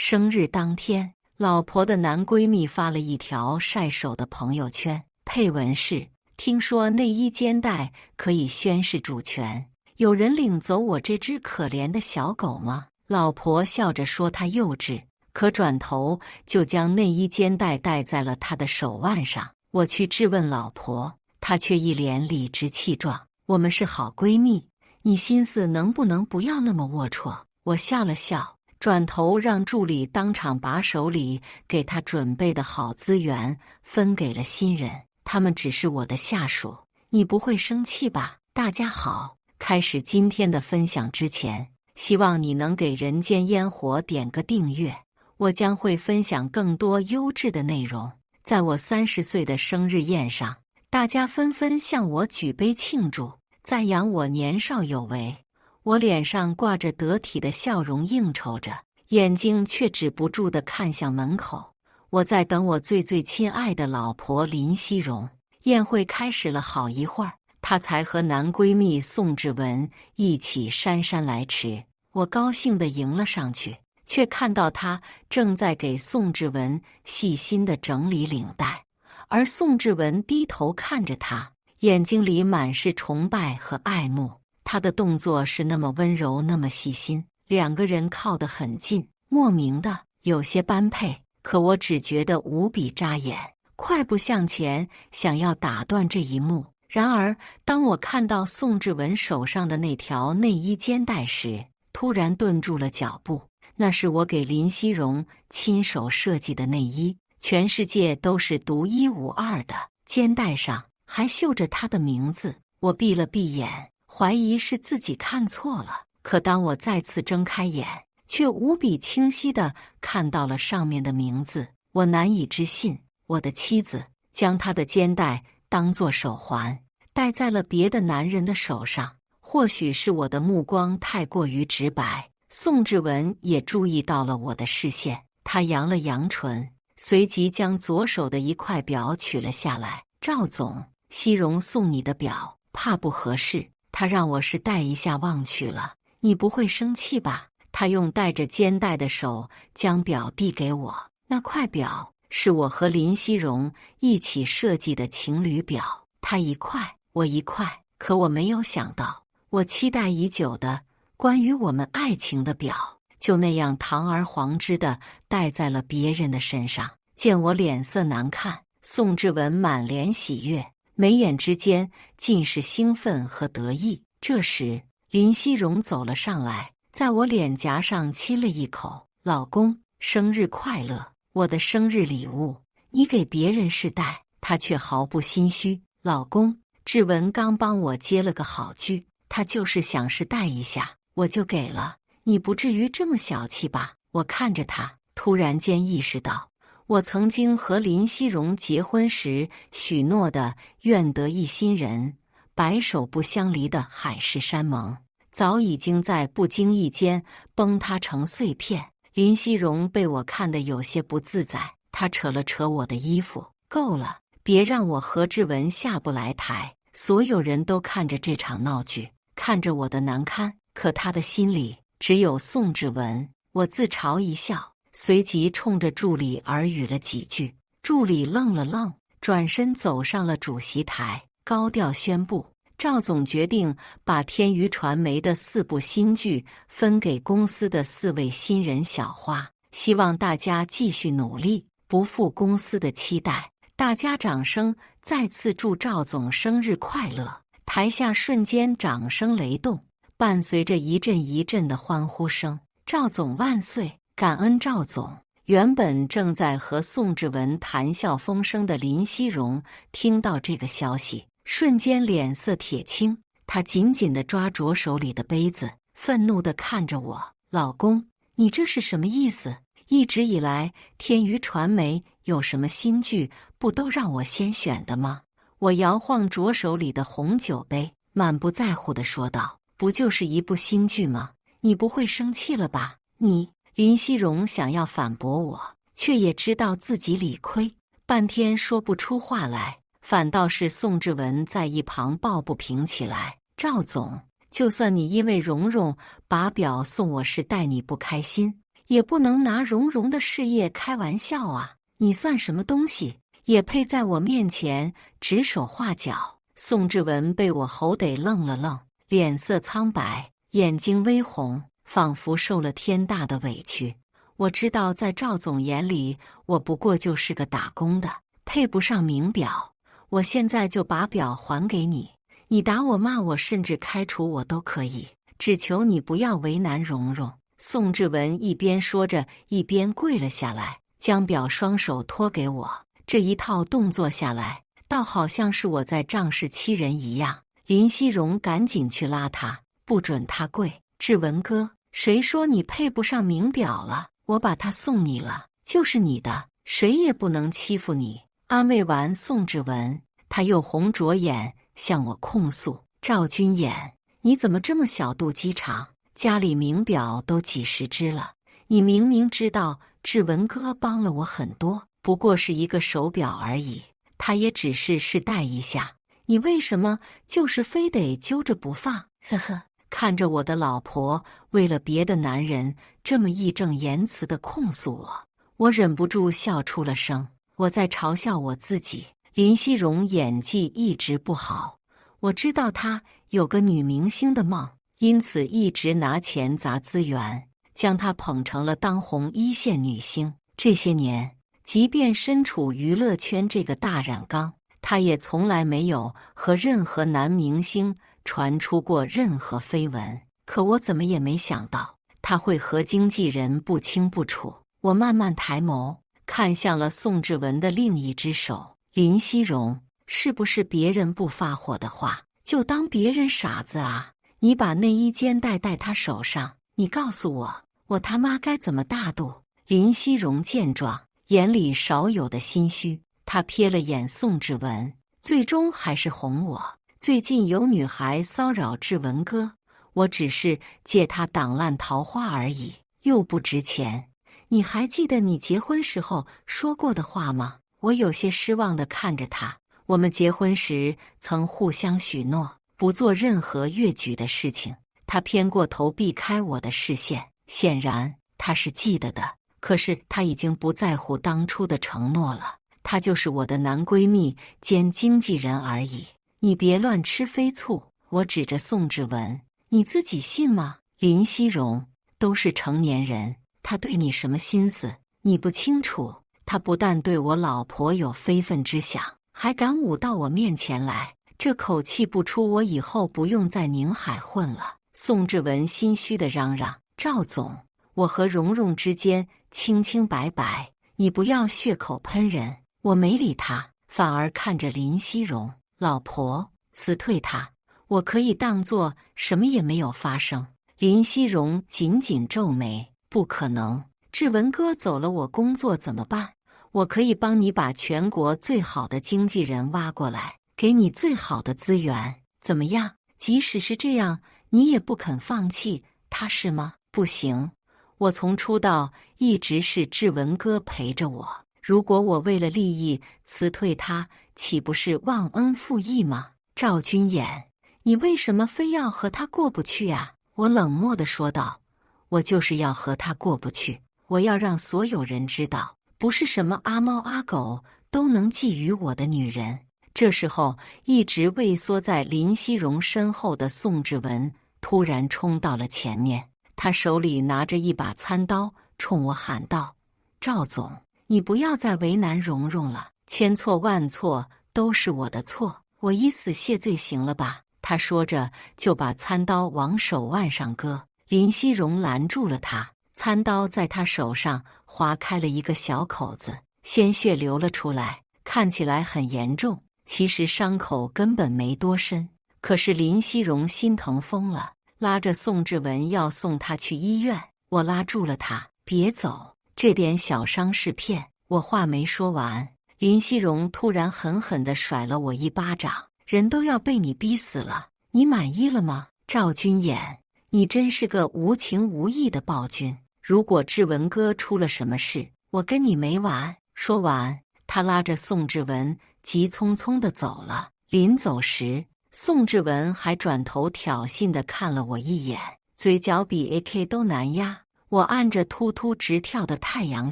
生日当天，老婆的男闺蜜发了一条晒手的朋友圈，配文是：听说内衣肩带可以宣示主权，有人领走我这只可怜的小狗吗？老婆笑着说她幼稚，可转头就将内衣肩带戴在了她的手腕上。我去质问老婆，她却一脸理直气壮：我们是好闺蜜，你心思能不能不要那么龌龊？我笑了笑，转头让助理当场把手里给他准备的好资源分给了新人，他们只是我的下属，你不会生气吧？大家好，开始今天的分享之前，希望你能给人间烟火点个订阅，我将会分享更多优质的内容。在我30岁的生日宴上，大家纷纷向我举杯庆祝，赞扬我年少有为。我脸上挂着得体的笑容应酬着，眼睛却止不住地看向门口。我在等我最最亲爱的老婆林熙荣。宴会开始了好一会儿，她才和男闺蜜宋志文一起姗姗来迟。我高兴地迎了上去，却看到她正在给宋志文细心地整理领带，而宋志文低头看着她，眼睛里满是崇拜和爱慕。他的动作是那么温柔，那么细心，两个人靠得很近，莫名的有些般配。可我只觉得无比扎眼，快步向前，想要打断这一幕。然而，当我看到宋志文手上的那条内衣肩带时，突然顿住了脚步。那是我给林熙荣亲手设计的内衣，全世界都是独一无二的，肩带上还绣着她的名字。我闭了闭眼，怀疑是自己看错了，可当我再次睁开眼，却无比清晰地看到了上面的名字。我难以置信，我的妻子将她的肩带当作手环，戴在了别的男人的手上。或许是我的目光太过于直白，宋志文也注意到了我的视线，他扬了扬唇，随即将左手的一块表取了下来。赵总，熙荣送你的表，怕不合适，他让我是戴一下忘取了，你不会生气吧？他用戴着肩带的手将表递给我，那块表是我和林熙荣一起设计的情侣表，他一块，我一块。可我没有想到，我期待已久的关于我们爱情的表，就那样堂而皇之的戴在了别人的身上。见我脸色难看，宋志文满脸喜悦，眉眼之间尽是兴奋和得意。这时，林熙荣走了上来，在我脸颊上亲了一口。老公，生日快乐！我的生日礼物，你给别人试戴。他却毫不心虚。老公，志文刚帮我接了个好句，他就是想试戴一下，我就给了。你不至于这么小气吧？我看着他，突然间意识到，我曾经和林熙荣结婚时许诺的愿得一心人，白首不相离的海誓山盟，早已经在不经意间崩塌成碎片。林熙荣被我看得有些不自在，他扯了扯我的衣服，够了，别让我和志文下不来台。所有人都看着这场闹剧，看着我的难堪，可他的心里只有宋志文。我自嘲一笑，随即冲着助理耳语了几句。助理愣了愣，转身走上了主席台，高调宣布：赵总决定把天娱传媒的4部新剧分给公司的4位新人小花，希望大家继续努力，不负公司的期待。大家掌声再次祝赵总生日快乐，台下瞬间掌声雷动，伴随着一阵一阵的欢呼声。赵总万岁！感恩赵总！原本正在和宋志文谈笑风生的林熙荣听到这个消息，瞬间脸色铁青，他紧紧地抓着手里的杯子，愤怒地看着我：老公，你这是什么意思？一直以来天娱传媒有什么新剧不都让我先选的吗？我摇晃着手里的红酒杯，满不在乎地说道：不就是一部新剧吗？你不会生气了吧？你……林熙荣想要反驳我，却也知道自己理亏，半天说不出话来，反倒是宋志文在一旁抱不平起来：赵总，就算你因为蓉蓉把表送我是待你不开心，也不能拿蓉蓉的事业开玩笑啊！你算什么东西，也配在我面前指手画脚？宋志文被我吼得愣了愣，脸色苍白，眼睛微红，仿佛受了天大的委屈。我知道在赵总眼里，我不过就是个打工的，配不上名表。我现在就把表还给你，你打我骂我，甚至开除我都可以，只求你不要为难蓉蓉。宋志文一边说着，一边跪了下来，将表双手托给我。这一套动作下来，倒好像是我在仗势欺人一样。林熙荣赶紧去拉他，不准他跪。志文哥，谁说你配不上名表了？我把它送你了，就是你的，谁也不能欺负你。安慰完宋志文，他又红着眼向我控诉：赵君衍，你怎么这么小肚鸡肠？家里名表都几十只了，你明明知道志文哥帮了我很多，不过是一个手表而已，他也只是试戴一下，你为什么就是非得揪着不放？呵呵，看着我的老婆为了别的男人这么义正言辞地控诉我，我忍不住笑出了声。我在嘲笑我自己。林熙荣演技一直不好，我知道她有个女明星的梦，因此一直拿钱砸资源，将她捧成了当红一线女星。这些年，即便身处娱乐圈这个大染缸，她也从来没有和任何男明星传出过任何绯闻。可我怎么也没想到，她会和经纪人不清不楚。我慢慢抬眸，看向了宋志文的另一只手。林熙荣，是不是别人不发火的话，就当别人傻子啊？你把内衣肩带戴他手上，你告诉我，我他妈该怎么大度？林熙荣见状，眼里少有的心虚，他瞥了眼宋志文，最终还是哄我。最近有女孩骚扰志文哥，我只是借他挡烂桃花而已，又不值钱。你还记得你结婚时候说过的话吗？我有些失望地看着他。我们结婚时曾互相许诺，不做任何越矩的事情。他偏过头避开我的视线，显然他是记得的。可是他已经不在乎当初的承诺了。他就是我的男闺蜜兼经纪人而已。你别乱吃飞醋。我指着宋志文，你自己信吗？林熙荣，都是成年人，他对你什么心思，你不清楚。他不但对我老婆有非分之想，还敢舞到我面前来，这口气不出，我以后不用在宁海混了。宋志文心虚地嚷嚷：赵总，我和蓉蓉之间清清白白，你不要血口喷人。我没理他，反而看着林熙荣，老婆，辞退他，我可以当作什么也没有发生。林熙荣紧紧皱眉，不可能，志文哥走了，我工作怎么办？我可以帮你把全国最好的经纪人挖过来，给你最好的资源，怎么样？即使是这样，你也不肯放弃他是吗？不行，我从出道一直是志文哥陪着我，如果我为了利益辞退他，岂不是忘恩负义吗？赵君衍，你为什么非要和他过不去啊？我冷漠地说道，我就是要和他过不去，我要让所有人知道，不是什么阿猫阿狗都能觊觎我的女人。这时候，一直畏缩在林熙荣身后的宋志文突然冲到了前面，他手里拿着一把餐刀，冲我喊道：赵总，你不要再为难蓉蓉了，千错万错都是我的错，我以死谢罪行了吧？他说着就把餐刀往手腕上割，林熙荣拦住了他，餐刀在他手上划开了一个小口子，鲜血流了出来，看起来很严重，其实伤口根本没多深。可是林熙荣心疼疯了，拉着宋志文要送他去医院。我拉住了他，别走，这点小伤是骗。我话没说完，林熙荣突然狠狠地甩了我一巴掌，人都要被你逼死了，你满意了吗？赵君衍，你真是个无情无义的暴君，如果志文哥出了什么事，我跟你没完。说完，他拉着宋志文急匆匆地走了。临走时，宋志文还转头挑衅地看了我一眼，嘴角比 AK 都难压。我按着突突直跳的太阳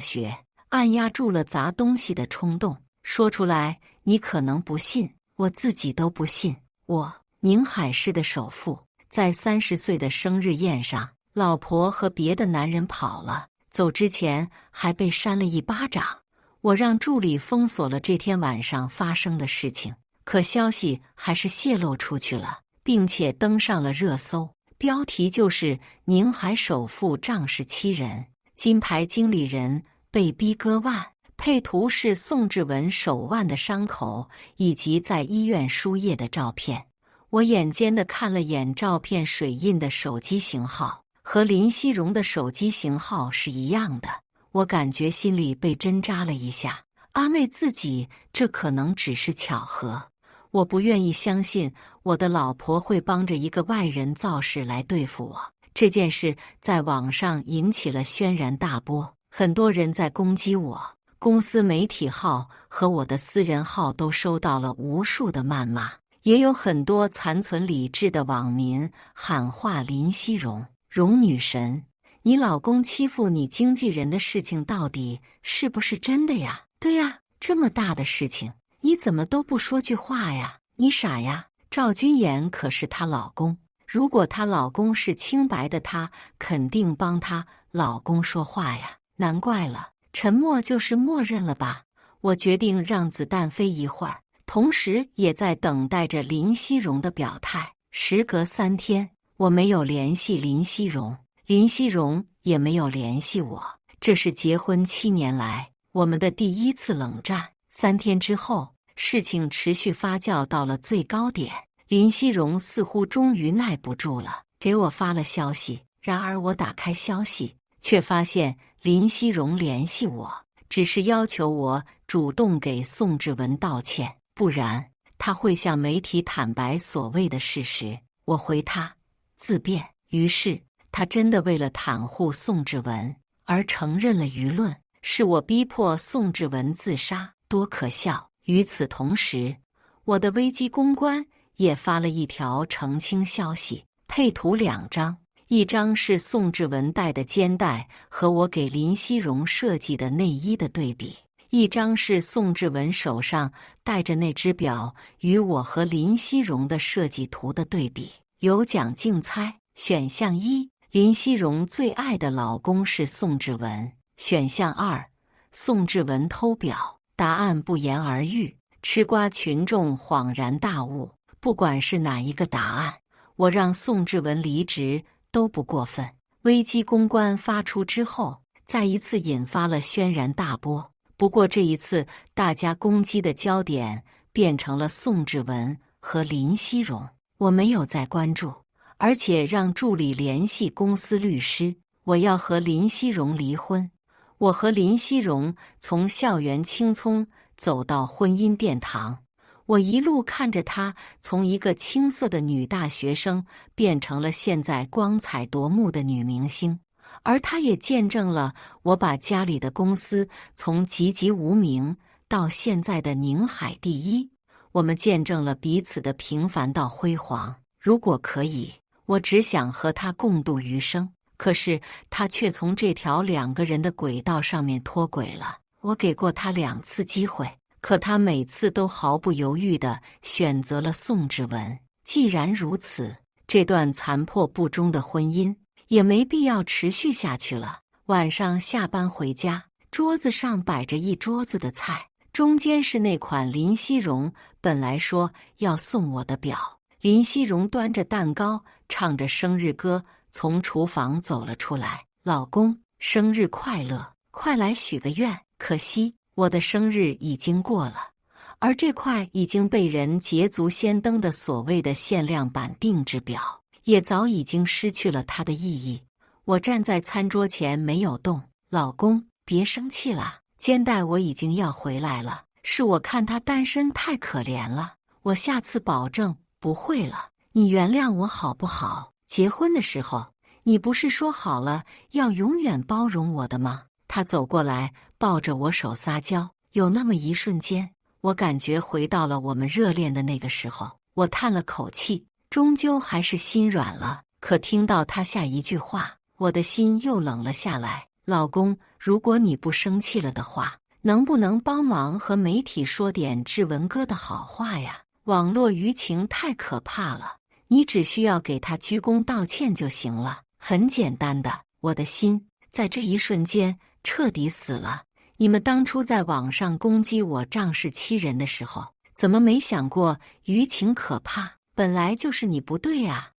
穴，按压住了砸东西的冲动。说出来你可能不信，我自己都不信。我，宁海市的首富，在30岁的生日宴上，老婆和别的男人跑了，走之前还被扇了一巴掌。我让助理封锁了这天晚上发生的事情，可消息还是泄露出去了，并且登上了热搜，标题就是宁海首富仗势欺人，金牌经理人被逼割腕，配图是宋志文手腕的伤口以及在医院输液的照片。我眼尖地看了眼照片水印的手机型号，和林熙荣的手机型号是一样的。我感觉心里被针扎了一下，安慰自己这可能只是巧合。我不愿意相信我的老婆会帮着一个外人造势来对付我。这件事在网上引起了轩然大波，很多人在攻击我，公司媒体号和我的私人号都收到了无数的谩骂，也有很多残存理智的网民喊话林熙荣：荣女神，你老公欺负你经纪人的事情到底是不是真的呀？对呀，这么大的事情，你怎么都不说句话呀？你傻呀？赵君妍可是她老公，如果她老公是清白的，她肯定帮她老公说话呀。难怪了，沉默就是默认了吧？我决定让子弹飞一会儿，同时也在等待着林熙荣的表态。时隔3天，我没有联系林熙荣，林熙荣也没有联系我。这是结婚7年来我们的第一次冷战。3天之后，事情持续发酵到了最高点，林熙荣似乎终于耐不住了，给我发了消息。然而我打开消息，却发现林熙荣联系我，只是要求我主动给宋志文道歉，不然他会向媒体坦白所谓的事实。我回他自辩。于是他真的为了袒护宋志文而承认了舆论，是我逼迫宋志文自杀，多可笑！与此同时，我的危机公关也发了一条澄清消息，配图2张，一张是宋志文戴的肩带和我给林熙荣设计的内衣的对比，一张是宋志文手上戴着那只表与我和林熙荣的设计图的对比。有奖竞猜，选项1，林熙荣最爱的老公是宋志文；选项2，宋志文偷表。答案不言而喻，吃瓜群众恍然大悟。不管是哪一个答案，我让宋志文离职都不过分。危机公关发出之后，再一次引发了轩然大波。不过这一次，大家攻击的焦点变成了宋志文和林熙荣，我没有再关注，而且让助理联系公司律师，我要和林熙荣离婚。我和林熙荣从校园青葱走到婚姻殿堂，我一路看着她从一个青涩的女大学生变成了现在光彩夺目的女明星，而她也见证了我把家里的公司从籍籍无名到现在的宁海第一。我们见证了彼此的平凡到辉煌。如果可以，我只想和她共度余生。可是他却从这条2个人的轨道上面脱轨了。我给过他2次机会，可他每次都毫不犹豫地选择了宋志文。既然如此，这段残破不忠的婚姻也没必要持续下去了。晚上下班回家，桌子上摆着一桌子的菜，中间是那款林熙荣本来说要送我的表。林熙荣端着蛋糕，唱着生日歌，从厨房走了出来。老公，生日快乐，快来许个愿。可惜我的生日已经过了，而这块已经被人捷足先登的所谓的限量版定制表，也早已经失去了它的意义。我站在餐桌前没有动。老公，别生气了，肩带我已经要回来了，是我看他单身太可怜了，我下次保证不会了，你原谅我好不好？结婚的时候，你不是说好了要永远包容我的吗？他走过来，抱着我手撒娇，有那么一瞬间，我感觉回到了我们热恋的那个时候。我叹了口气，终究还是心软了。可听到他下一句话，我的心又冷了下来。老公，如果你不生气了的话，能不能帮忙和媒体说点志文哥的好话呀？网络舆情太可怕了，你只需要给他鞠躬道歉就行了，很简单的。我的心在这一瞬间彻底死了。你们当初在网上攻击我仗势欺人的时候，怎么没想过舆情可怕？本来就是你不对啊！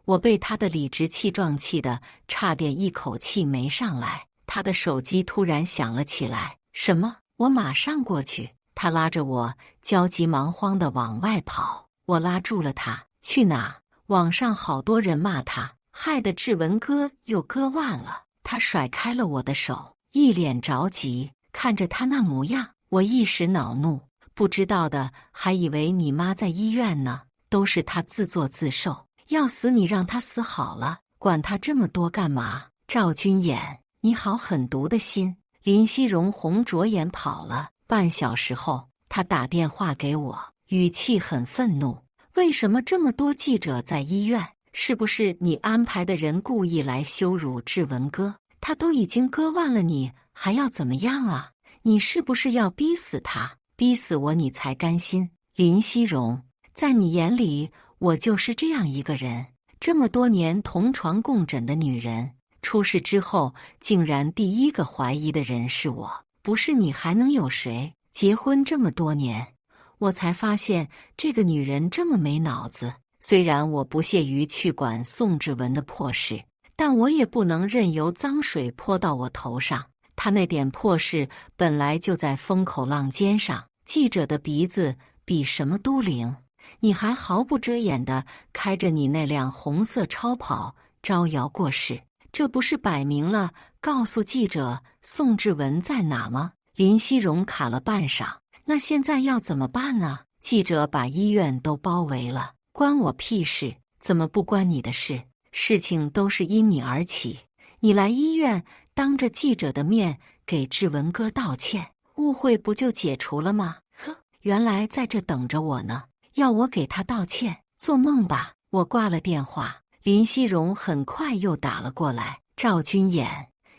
我被他的理直气壮气的差点一口气没上来。他的手机突然响了起来。什么？我马上过去。他拉着我焦急忙慌的往外跑，我拉住了他。去哪？网上好多人骂他，害得志文哥又割腕了。他甩开了我的手，一脸着急，看着他那模样，我一时恼怒，不知道的还以为你妈在医院呢，都是他自作自受，要死你让他死好了，管他这么多干嘛？赵君衍，你好狠毒的心！林熙荣红着眼跑了。半小时后，他打电话给我，语气很愤怒。为什么这么多记者在医院？是不是你安排的人故意来羞辱志文哥？他都已经割腕了，你还要怎么样啊？你是不是要逼死他？逼死我你才甘心？林熙荣，在你眼里我就是这样一个人？这么多年同床共枕的女人，出事之后竟然第一个怀疑的人是我，不是你还能有谁？结婚这么多年，我才发现这个女人这么没脑子。虽然我不屑于去管宋志文的破事，但我也不能任由脏水泼到我头上。他那点破事本来就在风口浪尖上，记者的鼻子比什么都灵，你还毫不遮掩地开着你那辆红色超跑招摇过市，这不是摆明了告诉记者宋志文在哪吗？林熙荣卡了半晌，那现在要怎么办呢？记者把医院都包围了，关我屁事？怎么不关你的事？事情都是因你而起，你来医院当着记者的面给志文哥道歉，误会不就解除了吗？呵，原来在这等着我呢，要我给他道歉？做梦吧！我挂了电话，林熙荣很快又打了过来。赵君衍，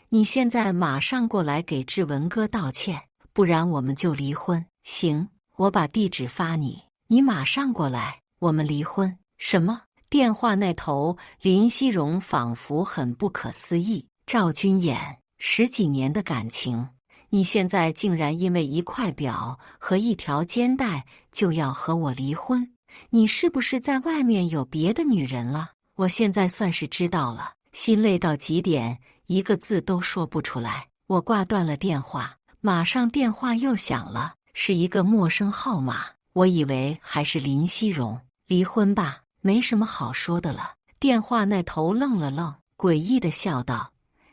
你现在马上过来给志文哥道歉，不然我们就离婚。行，我把地址发你，你马上过来，我们离婚。什么？电话那头林熙荣仿佛很不可思议。赵君衍，10几年的感情，你现在竟然因为一块表和一条肩带就要和我离婚？你是不是在外面有别的女人了？我现在算是知道了，心累到极点，一个字都说不出来。我挂断了电话，马上电话又响了，是一个陌生号码，我以为还是林熙荣。离婚吧，没什么好说的了。电话那头愣了愣，诡异的笑道：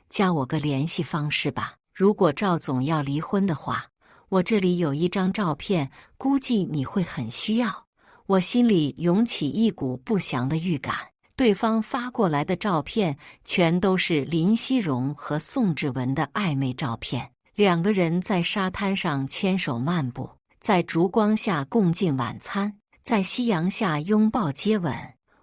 加我个联系方式吧，如果赵总要离婚的话，我这里有一张照片，估计你会很需要。我心里涌起一股不祥的预感，对方发过来的照片全都是林熙荣和宋志文的暧昧照片，两个人在沙滩上牵手漫步，在烛光下共进晚餐，在夕阳下拥抱接吻。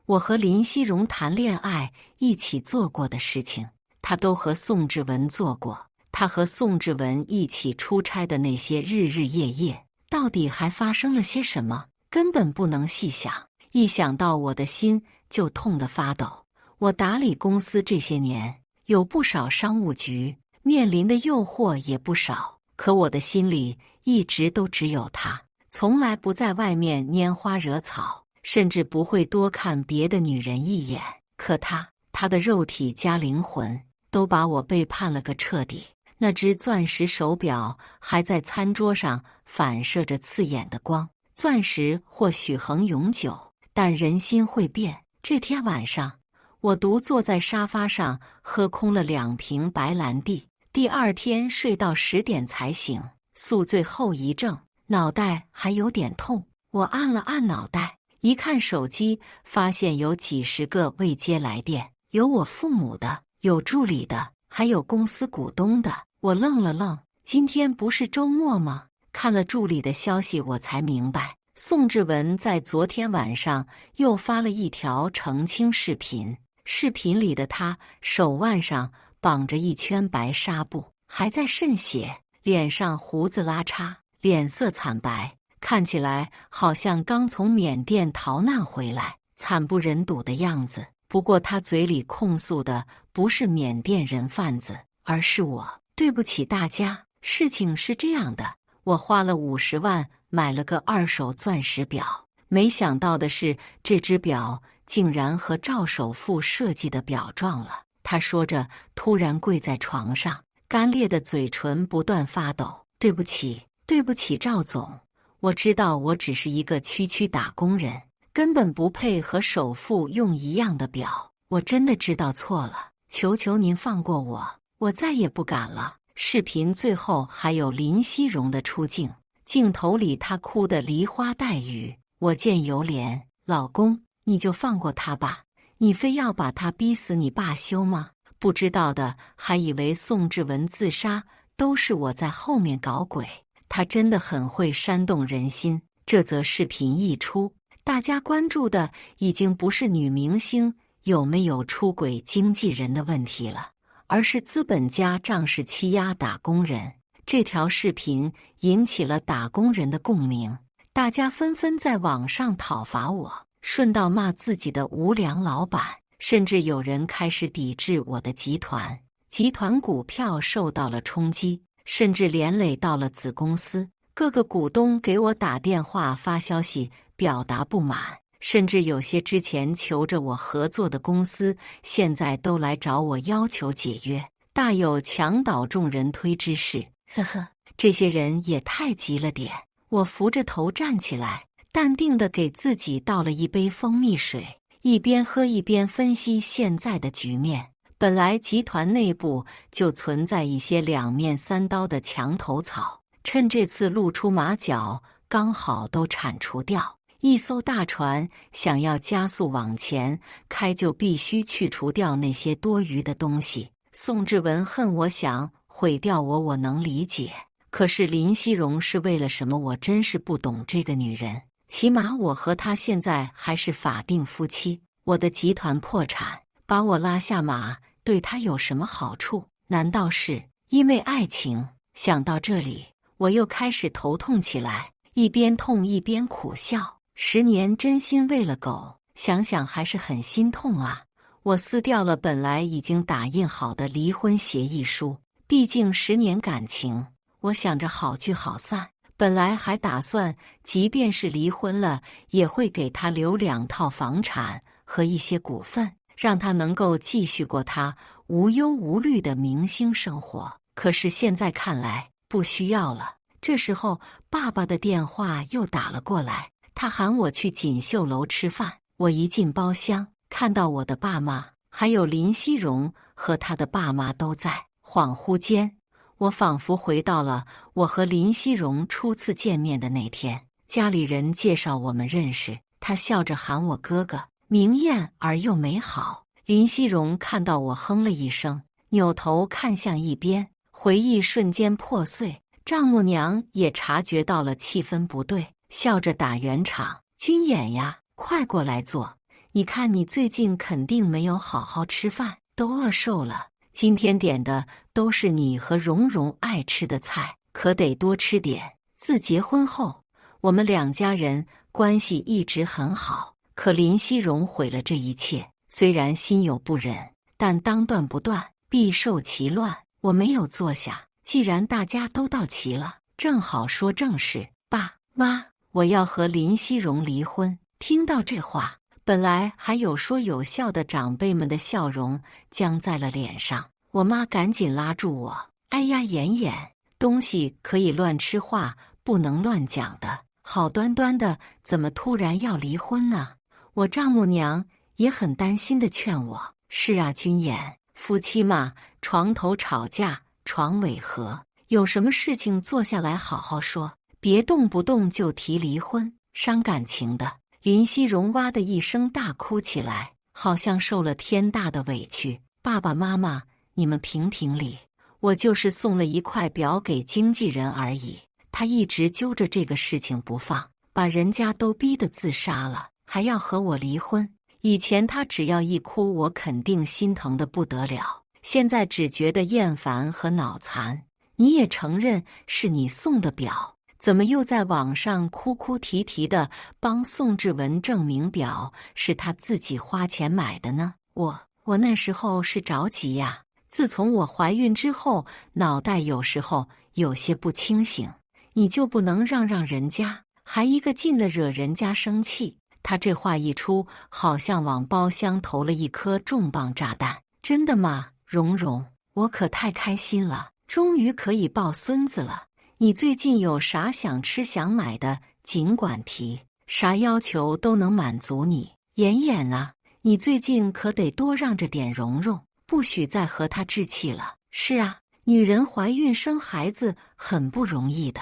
我和林熙荣谈恋爱一起做过的事情，他都和宋志文做过。他和宋志文一起出差的那些日日夜夜，到底还发生了些什么？根本不能细想，一想到我的心就痛得发抖。我打理公司这些年，有不少商务局，面临的诱惑也不少，可我的心里一直都只有他，从来不在外面拈花惹草，甚至不会多看别的女人一眼。可他的肉体加灵魂都把我背叛了个彻底。那只钻石手表还在餐桌上反射着刺眼的光。钻石或许恒永久，但人心会变。这天晚上，我独坐在沙发上，喝空了2瓶白兰地。第二天睡到10点才醒，宿醉后遗症，脑袋还有点痛。我按了按脑袋，一看手机，发现有几10个未接来电，有我父母的，有助理的，还有公司股东的。我愣了愣，今天不是周末吗？看了助理的消息，我才明白，宋志文在昨天晚上又发了一条澄清视频，视频里的他手腕上绑着一圈白纱布，还在渗血，脸上胡子拉碴，脸色惨白，看起来好像刚从缅甸逃难回来，惨不忍睹的样子。不过他嘴里控诉的不是缅甸人贩子，而是我。对不起大家，事情是这样的，我花了50万买了个2手钻石表，没想到的是这只表竟然和赵首富设计的表撞了。他说着，突然跪在床上，干裂的嘴唇不断发抖。对不起，对不起，赵总，我知道我只是一个区打工人，根本不配和首富用一样的表，我真的知道错了，求求您放过我，我再也不敢了。视频最后还有林熙荣的出镜，镜头里她哭得梨花带雨，我见犹怜。老公，你就放过他吧，你非要把他逼死你罢休吗？不知道的还以为宋志文自杀都是我在后面搞鬼，他真的很会煽动人心。这则视频一出，大家关注的已经不是女明星有没有出轨经纪人的问题了，而是资本家仗势欺压打工人。这条视频引起了打工人的共鸣，大家纷纷在网上讨伐我，顺道骂自己的无良老板，甚至有人开始抵制我的集团。集团股票受到了冲击，甚至连累到了子公司。各个股东给我打电话发消息表达不满，甚至有些之前求着我合作的公司，现在都来找我要求解约，大有墙倒众人推之势。呵呵，这些人也太急了点。我扶着头站起来，淡定地给自己倒了一杯蜂蜜水，一边喝一边分析现在的局面。本来集团内部就存在一些两面三刀的墙头草，趁这次露出马脚，刚好都铲除掉。一艘大船想要加速往前开，就必须去除掉那些多余的东西。宋志文恨我想毁掉我，我能理解。可是林熙荣是为了什么？我真是不懂这个女人。起码我和她现在还是法定夫妻，我的集团破产，把我拉下马，对她有什么好处？难道是因为爱情？想到这里，我又开始头痛起来，一边痛一边苦笑。10年真心为了狗，想想还是很心痛啊。我撕掉了本来已经打印好的离婚协议书，毕竟10年感情，我想着好聚好散。本来还打算即便是离婚了，也会给他留2套房产和一些股份，让他能够继续过他无忧无虑的明星生活。可是现在看来不需要了。这时候爸爸的电话又打了过来，他喊我去锦绣楼吃饭。我一进包厢，看到我的爸妈还有林熙荣和他的爸妈都在。恍惚间，我仿佛回到了我和林熙荣初次见面的那天。家里人介绍我们认识，他笑着喊我哥哥，明艳而又美好。林熙荣看到我哼了一声，扭头看向一边，回忆瞬间破碎。丈母娘也察觉到了气氛不对，笑着打圆场：“君衍呀，快过来坐。你看你最近肯定没有好好吃饭，都饿瘦了。今天点的都是你和蓉蓉爱吃的菜，可得多吃点。自结婚后，我们2家人关系一直很好，可林熙荣毁了这一切。虽然心有不忍，但当断不断，必受其乱。我没有坐下，既然大家都到齐了，正好说正事。爸妈，我要和林熙荣离婚。”听到这话，本来还有说有笑的长辈们的笑容僵在了脸上。我妈赶紧拉住我：“哎呀，妍妍，东西可以乱吃，话不能乱讲的。好端端的，怎么突然要离婚呢？”我丈母娘也很担心的劝我：“是啊，君衍，夫妻嘛，床头吵架床尾和，有什么事情坐下来好好说，别动不动就提离婚，伤感情的。”林熙荣哇的一声大哭起来，好像受了天大的委屈。爸爸妈妈，你们评评理，我就是送了一块表给经纪人而已，他一直揪着这个事情不放，把人家都逼得自杀了，还要和我离婚。以前他只要一哭，我肯定心疼得不得了，现在只觉得厌烦和脑残。你也承认是你送的表，怎么又在网上哭哭啼啼的帮宋志文证明表是他自己花钱买的呢？我那时候是着急呀。自从我怀孕之后，脑袋有时候有些不清醒，你就不能让人家，还一个劲的惹人家生气。他这话一出，好像往包厢投了一颗重磅炸弹。真的吗，蓉蓉？我可太开心了，终于可以抱孙子了。你最近有啥想吃想买的，尽管提，啥要求都能满足你。妍妍啊，你最近可得多让着点蓉蓉，不许再和她置气了。是啊，女人怀孕生孩子很不容易的。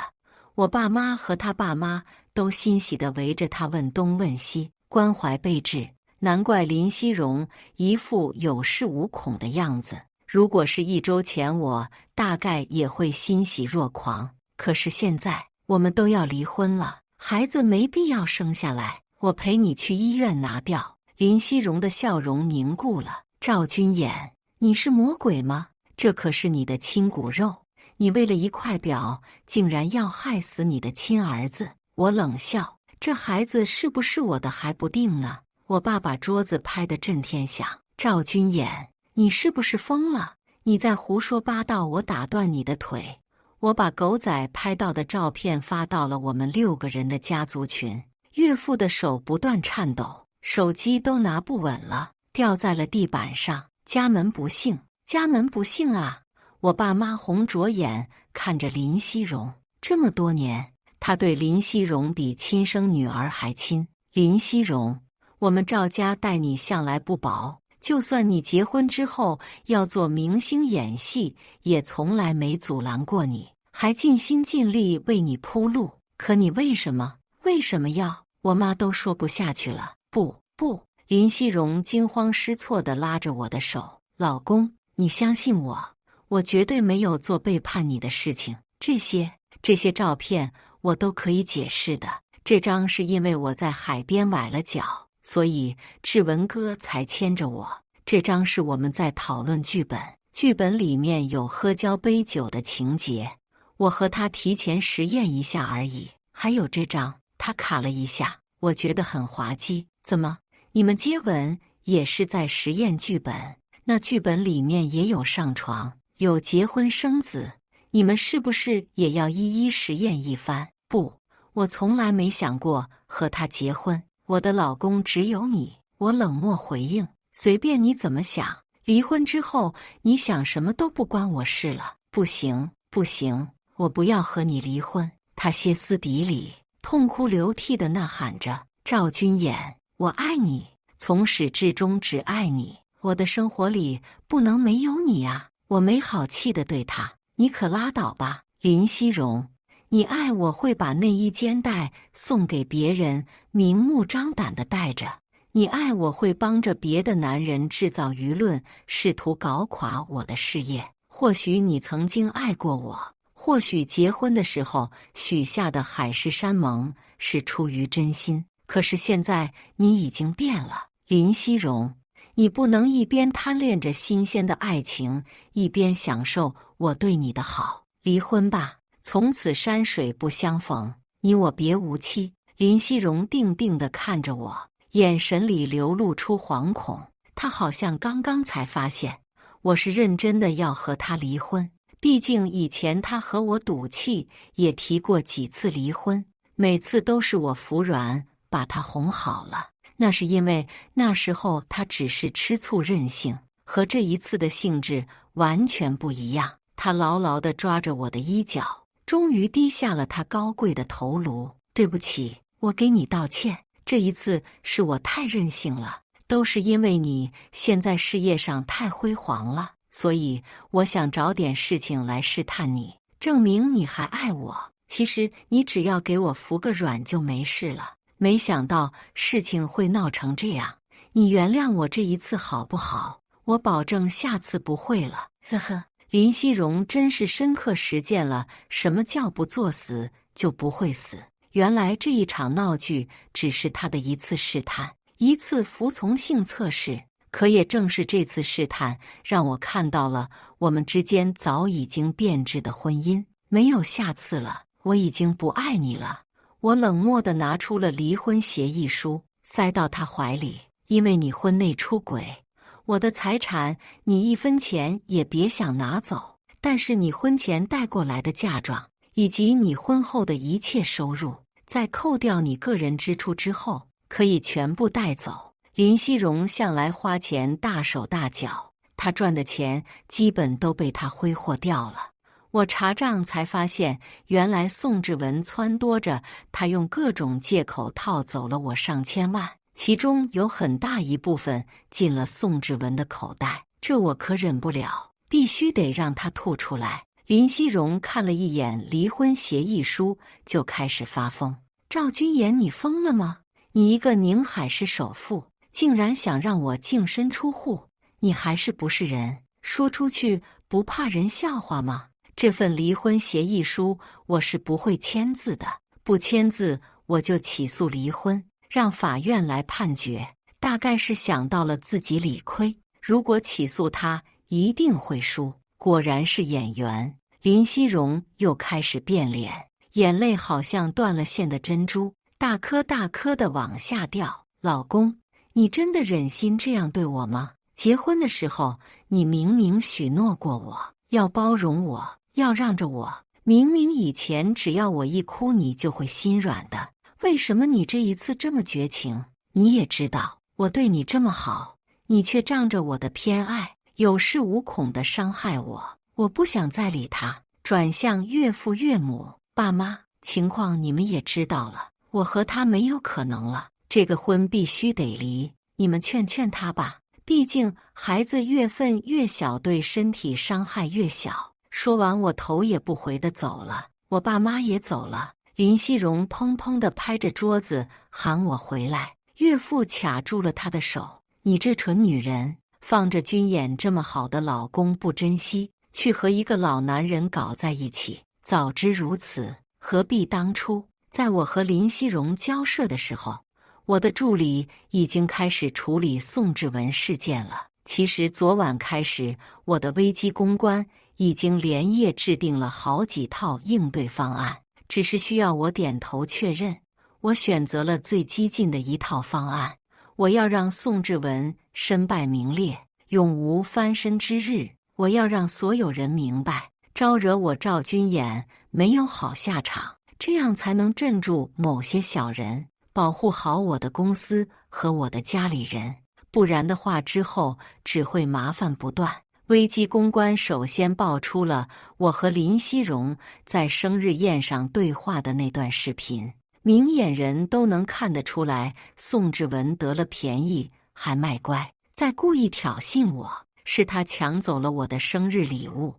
我爸妈和他爸妈都欣喜地围着他问东问西，关怀备至。难怪林熙荣一副有恃无恐的样子。如果是1周前，我大概也会欣喜若狂。可是现在我们都要离婚了，孩子没必要生下来，我陪你去医院拿掉。林熙荣的笑容凝固了。赵君衍，你是魔鬼吗？这可是你的亲骨肉，你为了一块表，竟然要害死你的亲儿子。我冷笑，这孩子是不是我的还不定呢。我爸把桌子拍得震天响。赵君衍，你是不是疯了？你在胡说八道，我打断你的腿。我把狗仔拍到的照片发到了我们6个人的家族群。岳父的手不断颤抖，手机都拿不稳了，掉在了地板上。家门不幸，家门不幸啊！我爸妈红着眼看着林熙荣，这么多年，他对林熙荣比亲生女儿还亲。林熙荣，我们赵家待你向来不薄，就算你结婚之后要做明星演戏，也从来没阻拦过你，还尽心尽力为你铺路。可你为什么要？我妈都说不下去了。不！林熙荣惊慌失措地拉着我的手。老公，你相信我，我绝对没有做背叛你的事情。这些照片我都可以解释的。这张是因为我在海边崴了脚，所以志文哥才牵着我。这张是我们在讨论剧本，剧本里面有喝交杯酒的情节，我和他提前实验一下而已。还有这张，他卡了一下，我觉得很滑稽。怎么，你们接吻也是在实验剧本？那剧本里面也有上床，有结婚生子，你们是不是也要一一实验一番？不，我从来没想过和他结婚，我的老公只有你。我冷漠回应，随便你怎么想，离婚之后你想什么都不关我事了。不行，我不要和你离婚。他歇斯底里，痛哭流涕地呐喊着，赵君衍，我爱你，从始至终只爱你，我的生活里不能没有你啊！我没好气地对他，你可拉倒吧。林熙荣，你爱我会把内衣肩带送给别人，明目张胆地带着；你爱我会帮着别的男人制造舆论，试图搞垮我的事业。或许你曾经爱过我，或许结婚的时候许下的海誓山盟是出于真心，可是现在你已经变了。林熙荣，你不能一边贪恋着新鲜的爱情，一边享受我对你的好。离婚吧，从此山水不相逢，你我别无期。林熙荣定定地看着我，眼神里流露出惶恐。他好像刚刚才发现我是认真的要和他离婚，毕竟以前他和我赌气，也提过几次离婚，每次都是我服软把他哄好了。那是因为那时候他只是吃醋任性，和这一次的性质完全不一样。他牢牢地抓着我的衣角，终于低下了他高贵的头颅。对不起，我给你道歉，这一次是我太任性了，都是因为你现在事业上太辉煌了，所以我想找点事情来试探你，证明你还爱我。其实你只要给我服个软就没事了。没想到事情会闹成这样，你原谅我这一次好不好？我保证下次不会了。呵呵，林熙荣真是深刻实践了什么叫不作死就不会死。原来这一场闹剧只是他的一次试探，一次服从性测试。可也正是这次试探，让我看到了我们之间早已经变质的婚姻。没有下次了，我已经不爱你了。我冷漠地拿出了离婚协议书，塞到他怀里。因为你婚内出轨，我的财产你一分钱也别想拿走，但是你婚前带过来的嫁妆，以及你婚后的一切收入，在扣掉你个人支出之后，可以全部带走。林熙荣向来花钱大手大脚，他赚的钱基本都被他挥霍掉了。我查账才发现，原来宋志文撺掇着他用各种借口套走了我上千万，其中有很大一部分进了宋志文的口袋，这我可忍不了，必须得让他吐出来。林熙荣看了一眼离婚协议书，就开始发疯。赵君妍，你疯了吗？你一个宁海市首富，竟然想让我净身出户，你还是不是人？说出去不怕人笑话吗？这份离婚协议书我是不会签字的，不签字我就起诉离婚，让法院来判决。大概是想到了自己理亏，如果起诉他一定会输。果然是演员。林熙荣又开始变脸，眼泪好像断了线的珍珠，大颗大颗的往下掉。老公，你真的忍心这样对我吗？结婚的时候，你明明许诺过我，要包容我，要让着我。明明以前只要我一哭，你就会心软的。为什么你这一次这么绝情？你也知道我对你这么好，你却仗着我的偏爱，有恃无恐地伤害我。我不想再理他，转向岳父岳母。爸妈，情况你们也知道了，我和他没有可能了，这个婚必须得离，你们劝劝他吧。毕竟孩子月份越小，对身体伤害越小。说完，我头也不回地走了。我爸妈也走了。林熙荣砰砰地拍着桌子喊我回来，岳父卡住了他的手。你这蠢女人，放着君妍这么好的老公不珍惜，去和一个老男人搞在一起。早知如此，何必当初？在我和林熙荣交涉的时候，我的助理已经开始处理宋志文事件了。其实昨晚开始，我的危机公关已经连夜制定了好几套应对方案，只是需要我点头确认。我选择了最激进的一套方案，我要让宋志文身败名裂，永无翻身之日。我要让所有人明白，招惹我赵君妍没有好下场，这样才能镇住某些小人，保护好我的公司和我的家里人。不然的话，之后只会麻烦不断。危机公关首先爆出了我和林熙荣在生日宴上对话的那段视频，明眼人都能看得出来，宋志文得了便宜还卖乖，在故意挑衅我。是他抢走了我的生日礼物，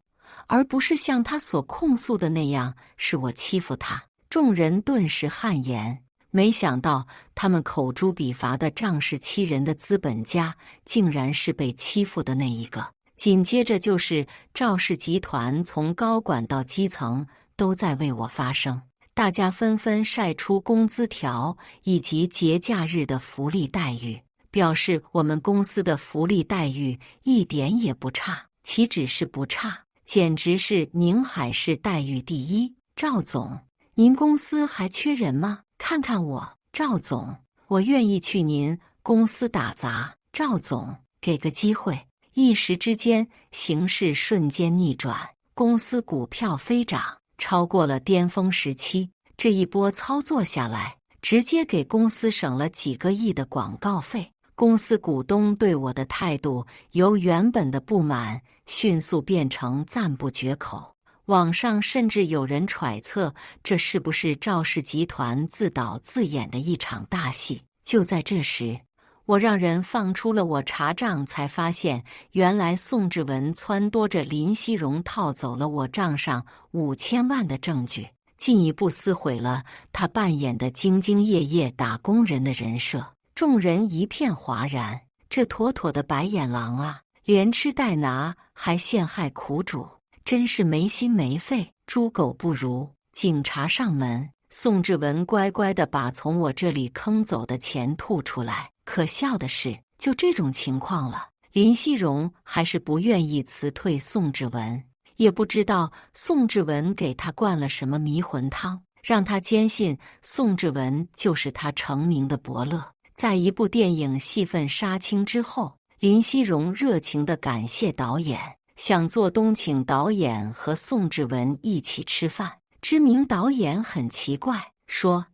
而不是像他所控诉的那样是我欺负他。众人顿时汗颜，没想到他们口诛笔伐的仗势欺人的资本家，竟然是被欺负的那一个。紧接着就是赵氏集团从高管到基层都在为我发声，大家纷纷晒出工资条以及节假日的福利待遇，表示我们公司的福利待遇一点也不差，岂止是不差，简直是宁海市待遇第一。赵总，您公司还缺人吗？看看我。赵总，我愿意去您公司打杂。赵总，给个机会。一时之间，形势瞬间逆转，公司股票飞涨，超过了巅峰时期。这一波操作下来，直接给公司省了几个亿的广告费。公司股东对我的态度由原本的不满迅速变成赞不绝口，网上甚至有人揣测这是不是赵氏集团自导自演的一场大戏。就在这时，我让人放出了我查账才发现，原来宋志文撺掇着林熙荣套走了我账上5000万的证据，进一步撕毁了他扮演的兢兢业业打工人的人设。众人一片哗然，这妥妥的白眼狼啊，连吃带拿还陷害苦主，真是没心没肺，猪狗不如。警察上门，宋志文乖乖地把从我这里坑走的钱吐出来，可笑的是，就这种情况了，林熙荣还是不愿意辞退宋志文，也不知道宋志文给他灌了什么迷魂汤，让他坚信宋志文就是他成名的伯乐。在一部电影戏份杀青之后，林熙荣热情地感谢导演，想做东请导演和宋志文一起吃饭。知名导演很奇怪，说：“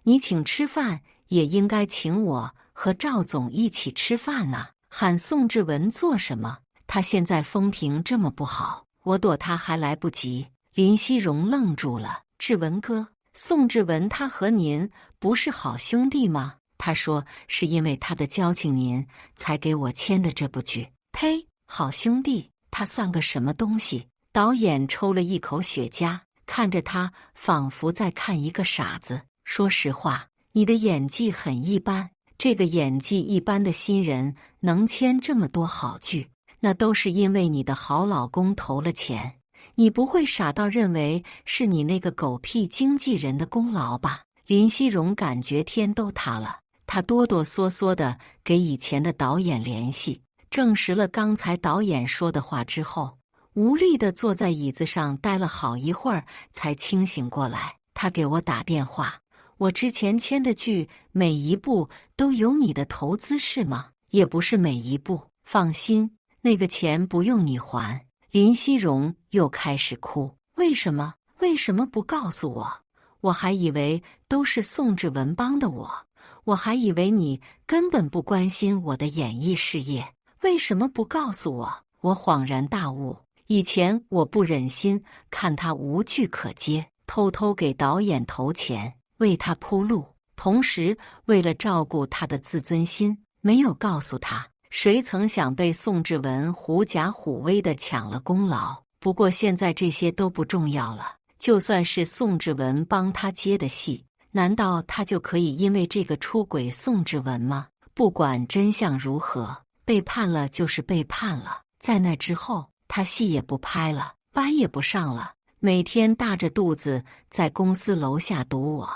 你请吃饭也应该请我和赵总一起吃饭啊，喊宋志文做什么？他现在风评这么不好，我躲他还来不及。”林熙荣愣住了：“志文哥，宋志文他和您不是好兄弟吗？”他说：“是因为他的交情您才给我签的这部剧。”呸！好兄弟，他算个什么东西？导演抽了一口雪茄，看着他，仿佛在看一个傻子。说实话，你的演技很一般。这个演技一般的新人能签这么多好剧，那都是因为你的好老公投了钱。你不会傻到认为是你那个狗屁经纪人的功劳吧？林熙荣感觉天都塌了。他哆哆嗦嗦地给以前的导演联系，证实了刚才导演说的话之后，无力地坐在椅子上待了好一会儿，才清醒过来。他给我打电话：“我之前签的剧每一部都有你的投资是吗？”“也不是每一部，放心，那个钱不用你还。”林熙荣又开始哭：“为什么？为什么不告诉我？我还以为都是宋志文帮的我还以为你根本不关心我的演艺事业，为什么不告诉我？”我恍然大悟，以前我不忍心看他无剧可接，偷偷给导演投钱，为他铺路，同时为了照顾他的自尊心，没有告诉他。谁曾想被宋志文狐假虎威地抢了功劳。不过现在这些都不重要了，就算是宋志文帮他接的戏，难道他就可以因为这个出轨宋志文吗？不管真相如何，背叛了就是背叛了。在那之后，他戏也不拍了，班也不上了，每天大着肚子在公司楼下堵我。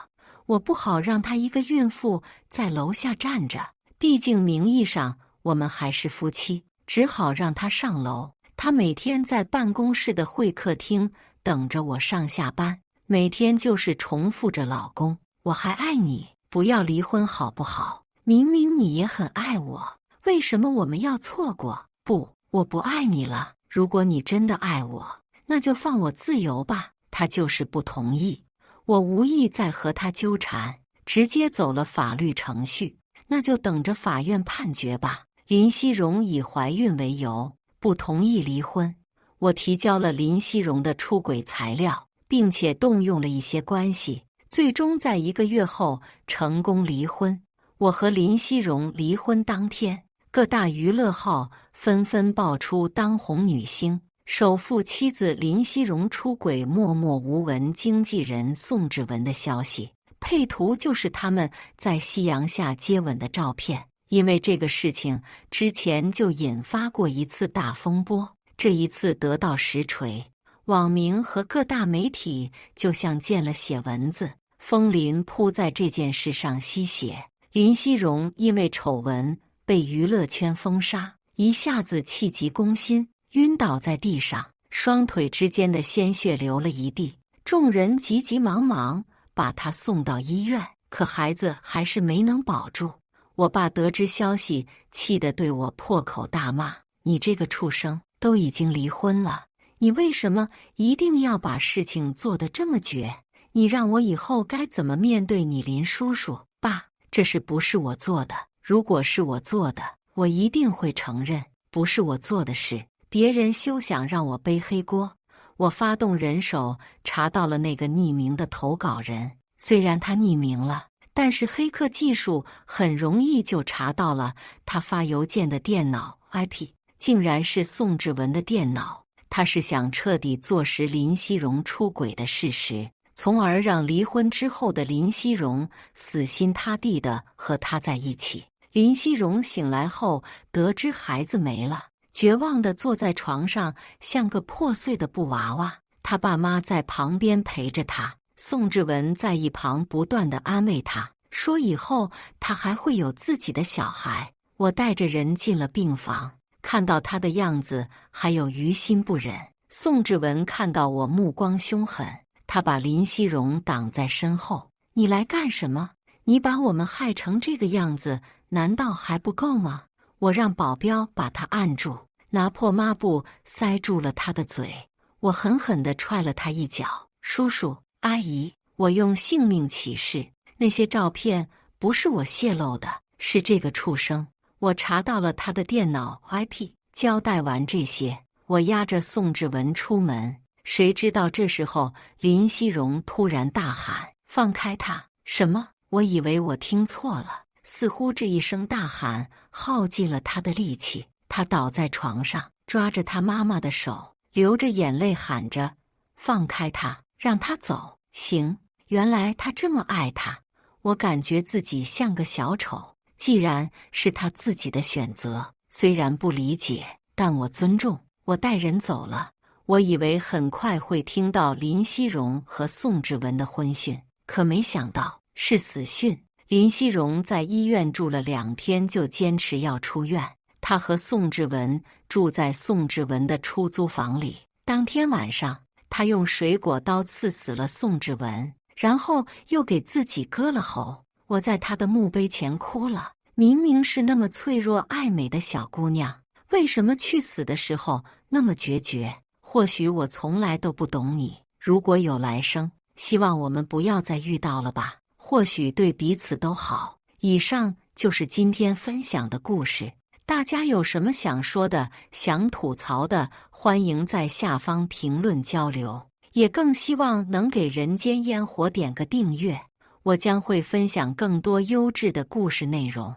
我不好让他一个孕妇在楼下站着，毕竟名义上我们还是夫妻，只好让他上楼。他每天在办公室的会客厅等着我上下班，每天就是重复着：“老公，我还爱你，不要离婚好不好？明明你也很爱我，为什么我们要错过？不，我不爱你了。如果你真的爱我，那就放我自由吧。”他就是不同意。我无意再和他纠缠，直接走了法律程序。那就等着法院判决吧。林熙荣以怀孕为由，不同意离婚。我提交了林熙荣的出轨材料，并且动用了一些关系，最终在1个月后成功离婚。我和林熙荣离婚当天，各大娱乐号纷纷爆出当红女星首富妻子林熙荣出轨默默无闻经纪人宋志文的消息，配图就是他们在夕阳下接吻的照片。因为这个事情之前就引发过一次大风波，这一次得到实锤，网民和各大媒体就像见了血蚊子，风林扑在这件事上吸血。林熙荣因为丑闻被娱乐圈封杀，一下子气急攻心，晕倒在地上，双腿之间的鲜血流了一地。众人急急忙忙把他送到医院，可孩子还是没能保住。我爸得知消息，气得对我破口大骂：“你这个畜生，都已经离婚了，你为什么一定要把事情做得这么绝？你让我以后该怎么面对你林叔叔？”“爸，这事不是我做的，如果是我做的，我一定会承认，不是我做的事，别人休想让我背黑锅。”我发动人手查到了那个匿名的投稿人，虽然他匿名了，但是黑客技术很容易就查到了他发邮件的电脑 IP， 竟然是宋志文的电脑。他是想彻底坐实林熙荣出轨的事实，从而让离婚之后的林熙荣死心塌地地和他在一起。林熙荣醒来后得知孩子没了，绝望地坐在床上，像个破碎的布娃娃。他爸妈在旁边陪着他，宋志文在一旁不断地安慰他，说以后他还会有自己的小孩。我带着人进了病房，看到他的样子，还有于心不忍。宋志文看到我目光凶狠，他把林熙荣挡在身后。你来干什么？你把我们害成这个样子，难道还不够吗？我让保镖把他按住，拿破抹布塞住了他的嘴。我狠狠地踹了他一脚。叔叔阿姨，我用性命起誓，那些照片不是我泄露的，是这个畜生。我查到了他的电脑 IP。交代完这些，我押着宋志文出门。谁知道这时候林熙荣突然大喊：放开他！什么？我以为我听错了，似乎这一声大喊耗尽了他的力气。他倒在床上，抓着他妈妈的手，流着眼泪喊着：放开他，让他走。行，原来他这么爱他。我感觉自己像个小丑。既然是他自己的选择，虽然不理解，但我尊重。我带人走了。我以为很快会听到林熙荣和宋志文的婚讯，可没想到是死讯。林熙荣在医院住了2天，就坚持要出院。他和宋志文住在宋志文的出租房里。当天晚上，他用水果刀刺死了宋志文，然后又给自己割了喉。我在他的墓碑前哭了。明明是那么脆弱爱美的小姑娘，为什么去死的时候那么决绝？或许我从来都不懂你。如果有来生，希望我们不要再遇到了吧，或许对彼此都好。以上就是今天分享的故事。大家有什么想说的、想吐槽的，欢迎在下方评论交流。也更希望能给人间烟火点个订阅，我将会分享更多优质的故事内容。